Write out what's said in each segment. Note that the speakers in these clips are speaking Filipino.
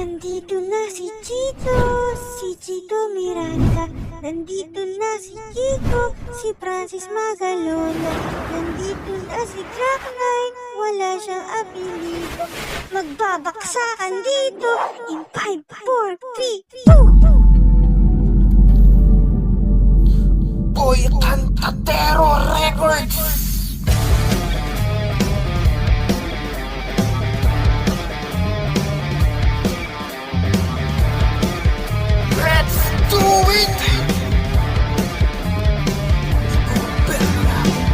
Nandito na si Chito Miranda. Nandito na si Kiko, si Francis Magalona. Nandito na si Jack9, wala siyang apelido. Magbabaksakan dito in 5, 4, 3, 2. Boy Tantatero Records. Let's do it!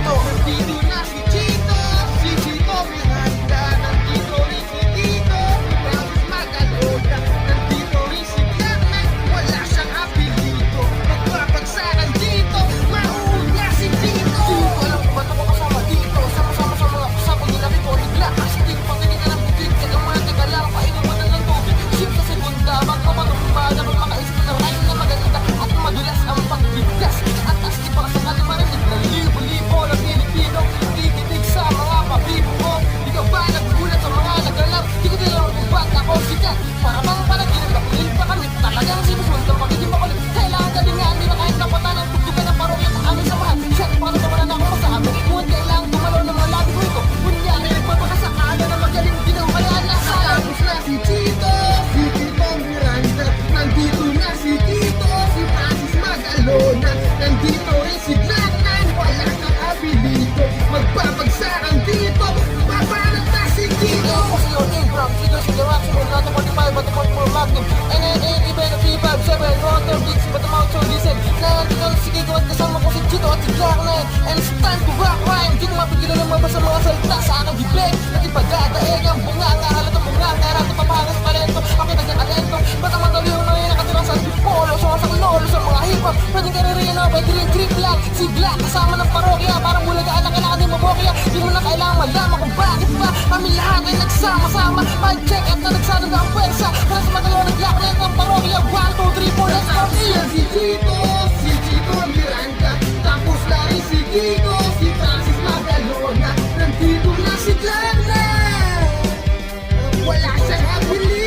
Nandito na si Chito Miranda. Nandito rin si Kiko, si Francis Magalona. Nandito rin si Jack9, wala siyang apelido. Magbabagsakan dito, mauna si Tito. Walang ba't ako kasama dito? Sama-sama sa mga kasama, ginamit ko nigla. Kasi di ko pagkanin ka ng bukid. Kagamate ka lang, painuman na ng tubig. Sip sa segunda, magpapatumba na kung makaisip ng rhyme na maganda. At madulas ang pagbigkas. At asli pa sa kalimarinig na libo-libo na Pilipino. Ikitig sa mga pabibo. Di ka ba nagugulat sa mga nagalang? Di ko tinanong kung ba't ako sikat. Para bang panaginip na kulit pa kami. Talagang sinusunod ng pagiging makulit. Kailangan galingan, di na kahit napata ng tugtugan ng parokya sa aming samahan. Siya, paano naman na ako masabi? Ngunit kailangan tumalaw ng mga labi ko ito. Kunyari, nagpapakasakala na magaling din ang kaya nasa. Tapos na si Chito Miranda. Nandito na si Tito, si Francis Magalona. Nandito rin si Jack9, wala kang apelido. Magbabagsakan dito, babanat na si Tito. Kasi yun, Abraham, sige, maximum, not 45, but 44 magnum. NNA, even a 357, water, beats, but the mouth so listen. Nandito na si Kiko at kasama ko si Chito at si Jack9. And it's time to rock rhyme. Di ko mapigilan ng mabasa mga salita sa aking bibig. Nagipagdadaig ang bunganga, halatang bunganga, rato papangas talento. Akin nagkakalento, ba't ang mga liyong mga nakatira sa polo, sumasak lolo sa mga hip-hop. Pwedeng karirino, by green black. Si Black kasama ng parokya, parang bulaga anak ka na din mabokya. Di mo na kailangan malaman kung bakit ba kami lahat ay nagsama-sama. Mic check at na nagsado na ang pwersa. Para sa magalaw ng Black na ang parokya. 1, 2, 3, 4, let's go! Si Chito Miranda. Tapos na rin si Kiko, si Francis Magalona. Nandito na si Jack9, wala siyang apelido.